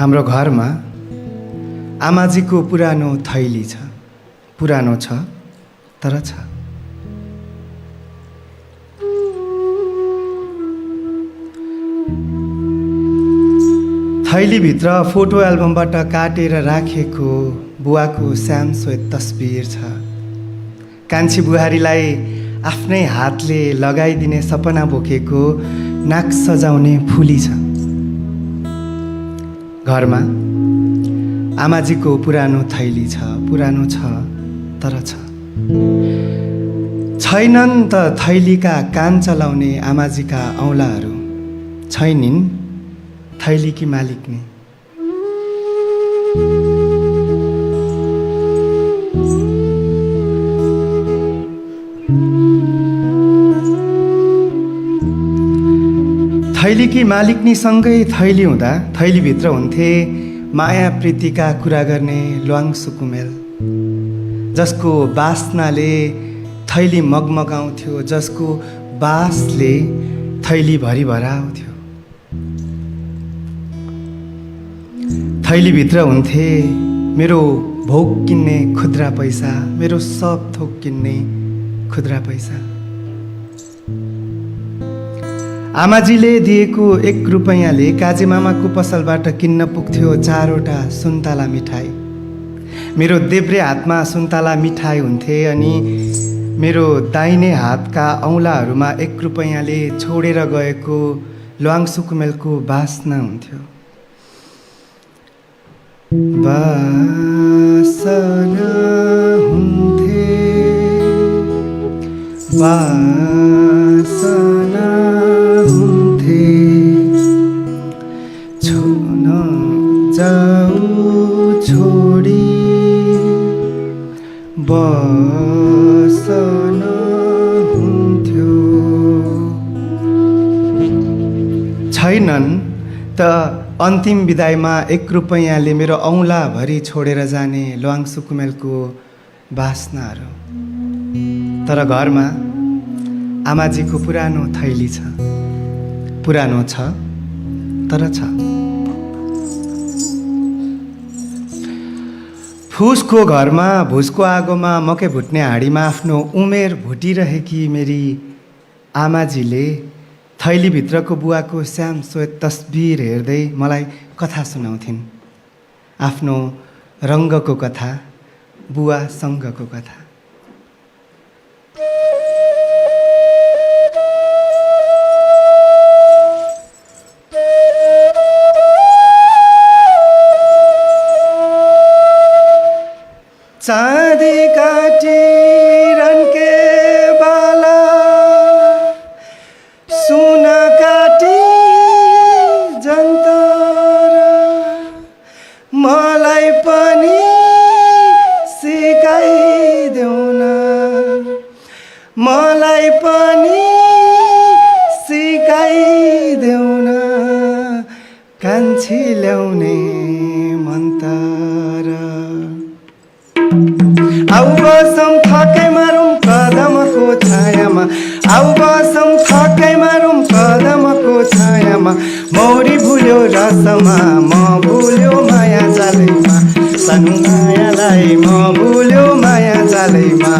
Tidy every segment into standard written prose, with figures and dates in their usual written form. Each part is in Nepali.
हाम्रो घरमा आमाजीको पुरानो थैली छ। पुरानो छ तर छ। थैलीभित्र फोटो एल्बमबाट काटेर राखेको बुवाको श्यामश्वेत तस्बिर छ। कान्छी बुहारीलाई आफ्नै हातले लगाइदिने सपना बोकेको नाक सजाउने फुली छ। घरमा आमाजीको पुरानो थैली छ। पुरानो छ तर छ। छैनन् त थैलीका कान चलाउने आमाजीका औँलाहरू। छैनिन् थैलीकी मालिकनी। थैलीकी मालिकनीसँगै थैली हुँदा थैलीभित्र हुन्थे माया प्रीतिका कुरा गर्ने ल्वाङ सुकुमेल, जसको बास्नाले थैली मगमगाउँथ्यो, जसको बासले थैली भरि भराउँथ्यो। थैलीभित्र हुन्थे मेरो भोग किन्ने खुद्रा पैसा, मेरो सब थोक किन्ने खुद्रा पैसा। आमाजीले दिएको 1 रुपैयाँले काजे मामाको पसलबाट किन्न पुग्थ्यो 4वटा सुन्तला मिठाई। मेरो देब्रे हातमा सुन्तला मिठाई हुन्थे अनि मेरो दाहिने हातका औँलाहरूमा 1 रुपैयाँले छोडेर गएको ल्वाङ सुकुमेलको बास्ना हुन्थ्यो। बासना हुन्थे, बासना हुन्थे, छुन जाऊ छोडी बसना हुन्थ्यो। छैनन् त अन्तिम विदाईमा 1 रुपैयाँले मेरो औँलाभरि छोडेर जाने ल्वाङ सुकुमेलको बास्नाहरू। तर घरमा आमाजीको पुरानो थैली छ। पुरानो छ तर छ। फुसको घरमा भुसको आगोमा मकै भुट्ने हाँडीमा आफ्नो उमेर भुटिरहेकी मेरी आमाजीले थैलीभित्रको बुवाको श्यामश्वेत तस्बिर हेर्दै मलाई कथा सुनाउँथिन्। आफ्नो रङ्गको कथा, बुवासँगको कथा। चाँदी काटी रन्के बाला, सुन काटी जन्तर, मलाई पनि सिकाइदेऊ न, मलाई पनि सिकाइदेऊ न, कान्छी ल्याउने मन्तर। आऊ बसौँ थकै मारौँ कदमको छायामा, आऊ बसौँ थकै मारौँ कदमको छायामा। मौरी भुल्यो रसमा, म भुल्यो माया जालैमा, सानो मायालाई म भुल्यो माया जालैमा।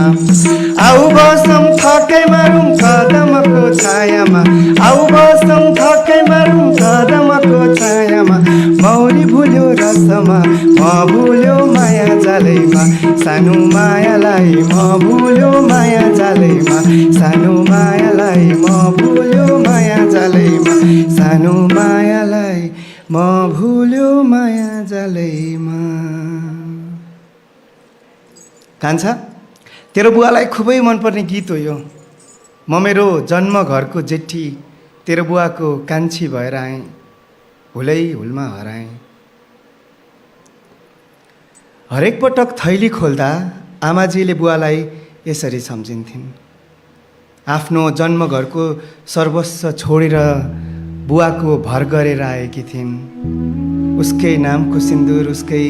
आऊ बसौँ थकै मारौँ कदमको छायामा, आऊ बसौँ थकै मारौँ कदमको छायामा। मौरी भुल्यो रसमा, म भुल्यो माया जालैमा, सानो मायालाई म भुल्यो माया जालैमा, सानो मायालाई म भुल्यो माया जालैमा, सानो मायालाई म भुल्यो माया जालैमा। कान्छा, तेरो बुवालाई खुबै मनपर्ने गीत हो यो। म मेरो जन्म घरको जेठी तेरो बुवाको कान्छी भएर आएँ, हुलै हुलमा हराएँ। हरेक पटक थैली खोल्दा आमाजीले बुवालाई यसरी सम्झिन्थिन्। आफ्नो जन्मघरको सर्वस्व छोडेर बुवाको भर गरेर आएकी थिइन्। उसकै नामको सिन्दुर उसकै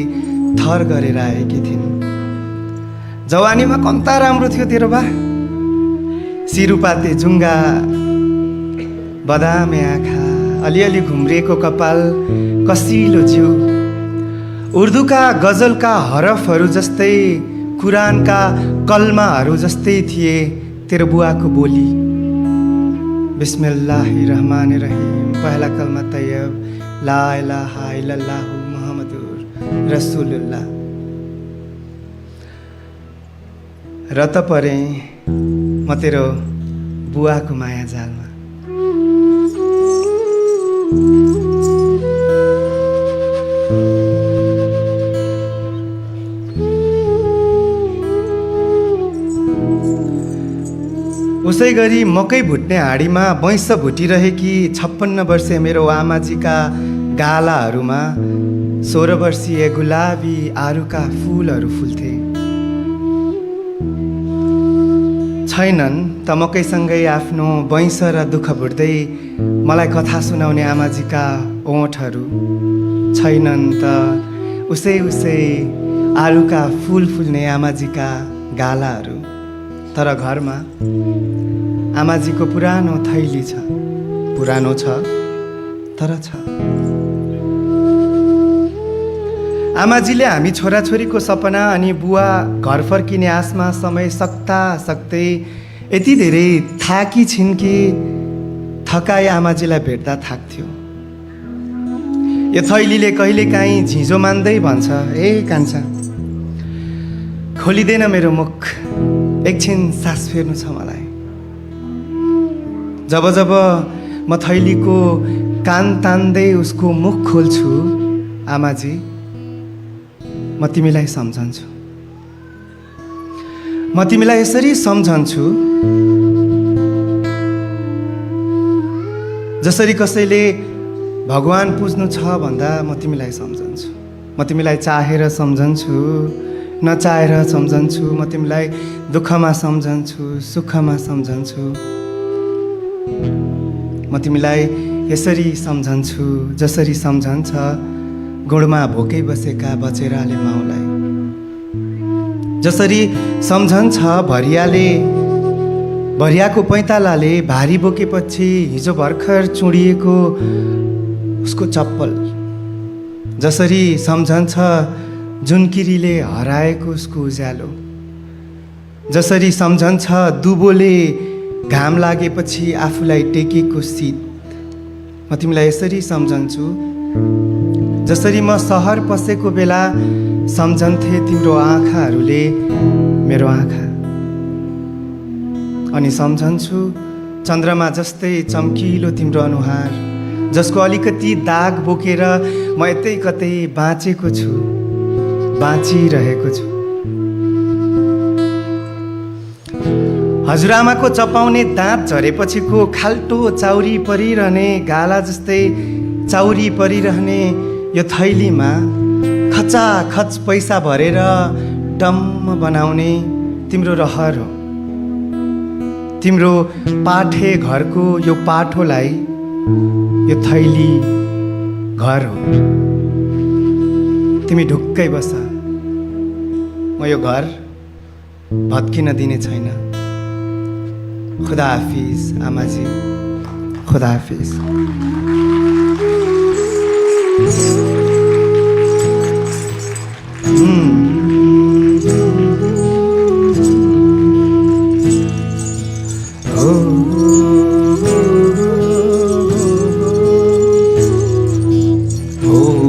थर गरेर आएकी थिइन्। जवानीमा कम्ता राम्रो थियो तेरो बा, सिरुपाते जुङ्गा, बदामे आँखा, अलिअलि घुम्रिएको कपाल, कसिलो जिउ, उर्दूका गजलका हरफहरू जस्तै कुरानका कलमाहरू जस्तै थिए तेरो बुवाको बोली। बिस्मिल्लाहिर्रहमानिर्रहिम, पहला कलमा तैयब, ला इलाहा इल्लल्लाहु मुहम्मदुर रसूलुल्लाह। रत परे म तेरो बुवाको माया जालमा। उसै गरी मकै भुट्ने हाँडीमा बैंस भुटिरहेकी 56 वर्षीय मेरो आमाजीका गालाहरूमा 16 वर्षीय गुलाबी आरुका फुलहरू फुल्थे। छैनन् त मकैसँगै आफ्नो बैंस र दुःख भुट्दै मलाई कथा सुनाउने आमाजीका ओठहरू। छैनन् त उसै आरुका फुल फुल्ने आमाजीका गालाहरू। तर घरमा आमाजीको पुरानो थैली छ। पुरानो छ तर छ। आमाजीले हामी छोराछोरीको सपना अनि बुवा घर फर्किने आसमा समय सक्दा सक्दै यति धेरै थाकी छिन् कि थकाइ आमाजीलाई भेट्दा थाक्थ्यो। यो थैलीले कहिलेकाहीँ झिँजो मान्दै भन्छ, ए कान्छा खोलिँदैन मेरो मुख, एकछिन सास फेर्नु छ मलाई। जब जब म थैलीको कान तान्दै उसको मुख खोल्छु, आमाजी म तिमीलाई सम्झन्छु। म तिमीलाई यसरी सम्झन्छु जसरी कसैले भगवान पुज्नु छ भन्दा म तिमीलाई सम्झन्छु। म तिमीलाई चाहेर सम्झन्छु, नचाहेर सम्झन्छु। म तिमीलाई दुःखमा सम्झन्छु, सुखमा सम्झन्छु। म तिमीलाई यसरी सम्झन्छु जसरी सम्झन्छ गुडमा भोकै बसेका बचेराले माउलाई। जसरी सम्झन्छ भरियाको पैतालाले भारी बोकेपछि हिजो भर्खर चुडिएको उसको चप्पल। जसरी सम्झन्छ जुनकिरीले हराएको उसको उज्यालो। जसरी सम्झन्छ दुबोले घाम लागेपछि आफूलाई टेकेको शीत। म तिमीलाई यसरी सम्झन्छु जसरी म सहर पसेको बेला सम्झन्थे तिम्रो आँखाहरूले मेरो आँखा। अनि सम्झन्छु चन्द्रमा जस्तै चम्किलो तिम्रो अनुहार, जसको अलिकति दाग बोकेर म यतै कतै बाँचेको छु, बाँचिरहेको छु। हजुरआमाको चपाउने दाँत झरेपछिको खाल्टो चाउरी परिरहने गाला जस्तै चाउरी परिरहने यो थैलीमा खचाखच पैसा भरेर डम्म बनाउने तिम्रो रहर हो। तिम्रो पाठे घरको यो पाठोलाई यो थैली घर हो। तिमी ढुक्कै बस, म यो घर भत्किन दिने छैन। खुदा हाफिज आमाजी, खुदा हाफिज। Oh